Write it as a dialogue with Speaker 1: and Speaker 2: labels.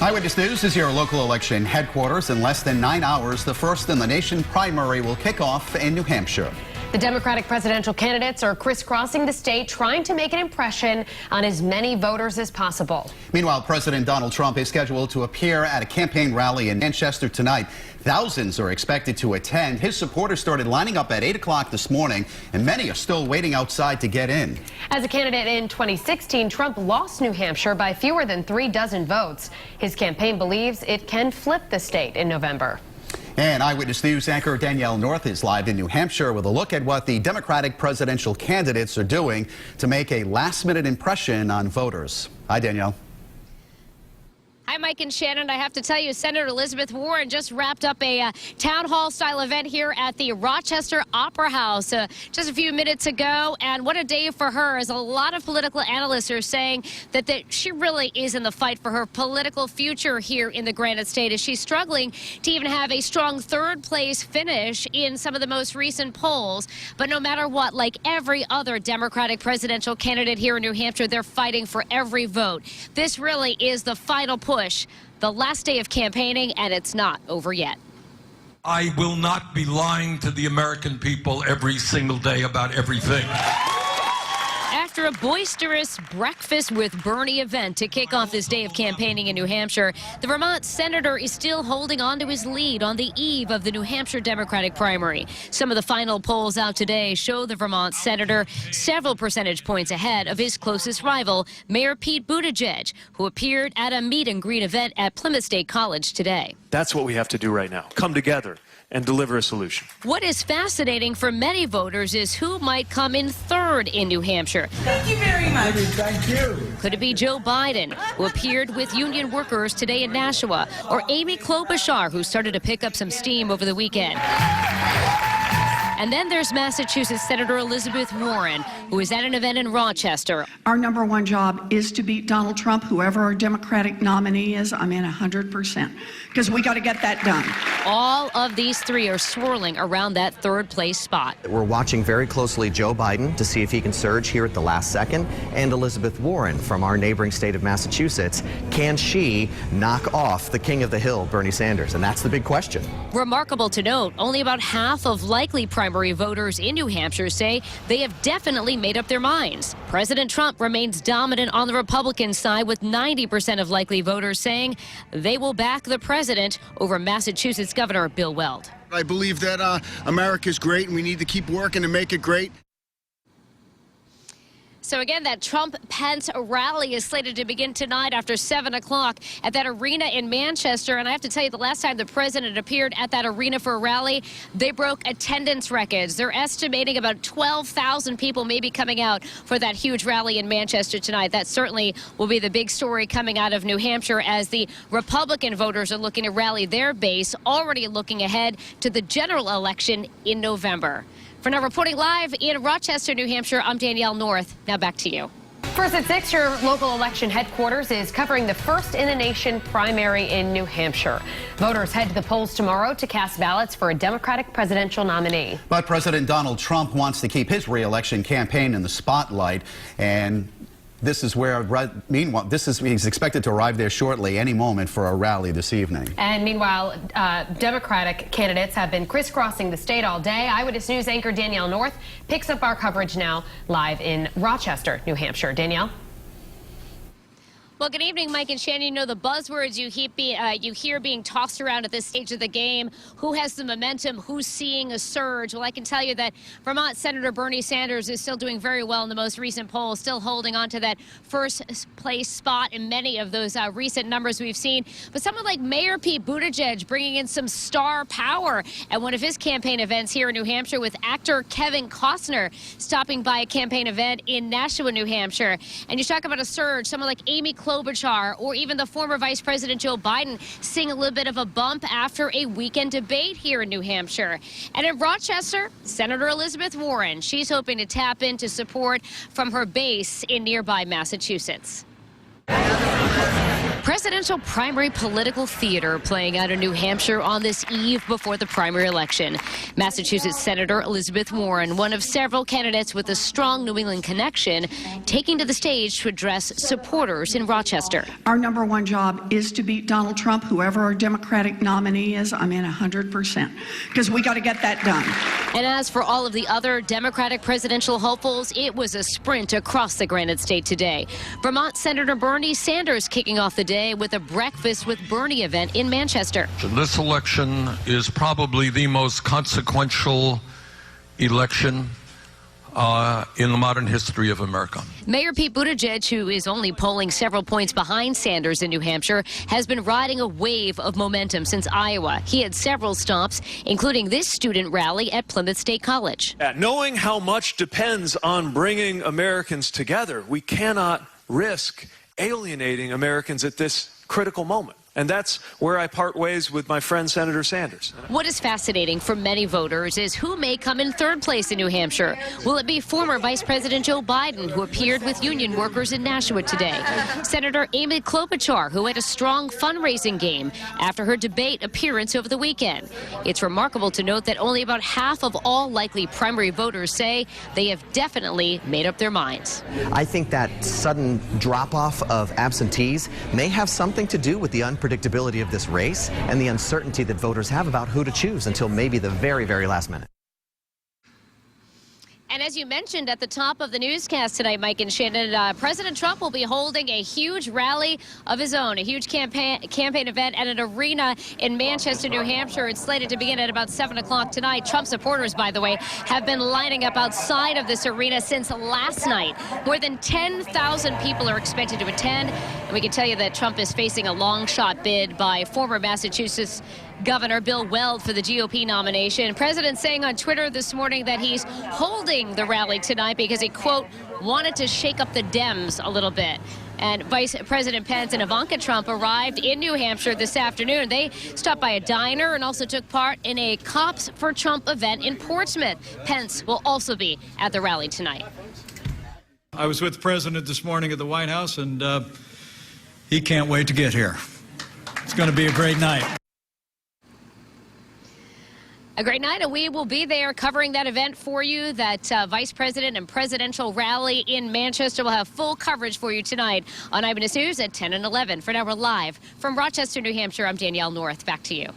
Speaker 1: Eyewitness News is your local election headquarters. In less than 9 hours, the first in the nation primary will kick off in New Hampshire.
Speaker 2: The Democratic presidential candidates are crisscrossing the state, trying to make an impression on as many voters as possible.
Speaker 1: Meanwhile, President Donald Trump is scheduled to appear at a campaign rally in Manchester tonight. Thousands are expected to attend. His supporters started lining up at 8 o'clock this morning, and many are still waiting outside to get in.
Speaker 2: As a candidate in 2016, Trump lost New Hampshire by fewer than 3 dozen votes. His campaign believes it can flip the state in November.
Speaker 1: And Eyewitness News anchor Danielle North is live in New Hampshire with a look at what the Democratic presidential candidates are doing to make a last-minute impression on voters. Hi, Danielle.
Speaker 3: Hi, Mike and Shannon. I have to tell you, Senator Elizabeth Warren just wrapped up a town hall style event here at the Rochester Opera House just a few minutes ago. And what a day for her, as a lot of political analysts are saying that she really is in the fight for her political future here in the Granite State, as she's struggling to even have a strong third place finish in some of the most recent polls. But no matter what, like every other Democratic presidential candidate here in New Hampshire, they're fighting for every vote. This really is the final push, the last day of campaigning, and it's not over yet.
Speaker 4: I will not be lying to the American people every single day about everything.
Speaker 3: After a boisterous breakfast with Bernie event to kick off this day of campaigning in New Hampshire, the Vermont senator is still holding on to his lead on the eve of the New Hampshire Democratic primary. Some of the final polls out today show the Vermont senator several percentage points ahead of his closest rival, Mayor Pete Buttigieg, who appeared at a meet and greet event at Plymouth State College today.
Speaker 5: That's what we have to do right now. Come together and deliver a solution.
Speaker 3: What is fascinating for many voters is who might come in third in New Hampshire.
Speaker 6: Thank you very much.
Speaker 7: Thank you.
Speaker 3: Could it be Joe Biden, who appeared with union workers today in Nashua, or Amy Klobuchar, who started to pick up some steam over the weekend? And then there's Massachusetts Senator Elizabeth Warren, who is at an event in Rochester.
Speaker 6: Our number one job is to beat Donald Trump, whoever our Democratic nominee is. I'm in 100%, because we got to get that done.
Speaker 3: All of these three are swirling around that third place spot.
Speaker 8: We're watching very closely Joe Biden to see if he can surge here at the last second, and Elizabeth Warren from our neighboring state of Massachusetts. Can she knock off the king of the hill, Bernie Sanders? And that's the big question.
Speaker 3: Remarkable to note, only about half of likely primary voters in New Hampshire say they have definitely made up their minds. President Trump remains dominant on the Republican side, with 90% of likely voters saying they will back the president over Massachusetts Governor Bill Weld.
Speaker 7: I believe that America's great and we need to keep working to make it great.
Speaker 3: So again, that Trump-Pence rally is slated to begin tonight after 7 o'clock at that arena in Manchester. And I have to tell you, the last time the president appeared at that arena for a rally, they broke attendance records. They're estimating about 12,000 people may be coming out for that huge rally in Manchester tonight. That certainly will be the big story coming out of New Hampshire, as the Republican voters are looking to rally their base, already looking ahead to the general election in November. For now, reporting live in Rochester, New Hampshire, I'm Danielle North. Now back to you.
Speaker 2: First at 6, your local election headquarters is covering the first in the nation primary in New Hampshire. Voters head to the polls tomorrow to cast ballots for a Democratic presidential nominee.
Speaker 1: But President Donald Trump wants to keep his re-election campaign in the spotlight, and this is where, meanwhile, he's expected to arrive there shortly, any moment, for a rally this evening.
Speaker 2: And meanwhile, Democratic candidates have been crisscrossing the state all day. Eyewitness News anchor Danielle North picks up our coverage now live in Rochester, New Hampshire. Danielle?
Speaker 3: Well, good evening, Mike and Shannon. You know the buzzwords you hear being tossed around at this stage of the game. Who has the momentum? Who's seeing a surge? Well, I can tell you that Vermont Senator Bernie Sanders is still doing very well in the most recent polls, still holding on to that first place spot in many of those recent numbers we've seen. But someone like Mayor Pete Buttigieg bringing in some star power at one of his campaign events here in New Hampshire, with actor Kevin Costner stopping by a campaign event in Nashua, New Hampshire. And you talk about a surge, someone like Amy Klobuchar, or even the former Vice President Joe Biden, seeing a little bit of a bump after a weekend debate here in New Hampshire. And in Rochester, Senator Elizabeth Warren, she's hoping to tap into support from her base in nearby Massachusetts. Presidential primary political theater playing out in New Hampshire on this eve before the primary election. Massachusetts Senator Elizabeth Warren, one of several candidates with a strong New England connection, taking to the stage to address supporters in Rochester.
Speaker 6: Our number one job is to beat Donald Trump, whoever our Democratic nominee is. I'm in 100%, because we got to get that done.
Speaker 3: And as for all of the other Democratic presidential hopefuls, it was a sprint across the Granite State today. Vermont Senator Bernie Sanders kicking off the day with a Breakfast with Bernie event in Manchester.
Speaker 4: This election is probably the most consequential election in the modern history of America.
Speaker 3: Mayor Pete Buttigieg, who is only polling several points behind Sanders in New Hampshire, has been riding a wave of momentum since Iowa. He had several stops, including this student rally at Plymouth State College.
Speaker 5: Knowing how much depends on bringing Americans together, we cannot risk alienating Americans at this critical moment. And that's where I part ways with my friend Senator Sanders.
Speaker 3: What is fascinating for many voters is who may come in third place in New Hampshire. Will it be former Vice President Joe Biden, who appeared with union workers in Nashua today? Senator Amy Klobuchar, who had a strong fundraising game after her debate appearance over the weekend. It's remarkable to note that only about half of all likely primary voters say they have definitely made up their minds.
Speaker 8: I think that sudden drop-off of absentees may have something to do with the unpredictability of this race and the uncertainty that voters have about who to choose until maybe the very, very last minute.
Speaker 3: And as you mentioned at the top of the newscast tonight, Mike and Shannon, President Trump will be holding a huge rally of his own, a huge campaign event at an arena in Manchester, New Hampshire. It's slated to begin at about 7 o'clock tonight. Trump supporters, by the way, have been lining up outside of this arena since last night. More than 10,000 people are expected to attend. And we can tell you that Trump is facing a long shot bid by former Massachusetts Governor Bill Weld for the GOP nomination. The president saying on Twitter this morning that he's holding the rally tonight because he, quote, wanted to shake up the Dems a little bit. And Vice President Pence and Ivanka Trump arrived in New Hampshire this afternoon. They stopped by a diner and also took part in a Cops for Trump event in Portsmouth. Pence will also be at the rally tonight.
Speaker 9: I was with the president this morning at the White House, and he can't wait to get here. It's going to be a great night.
Speaker 3: A great night, and we will be there covering that event for you. That Vice President and presidential rally in Manchester will have full coverage for you tonight on Eyewitness News at 10 and 11. For now, we're live from Rochester, New Hampshire. I'm Danielle North. Back to you.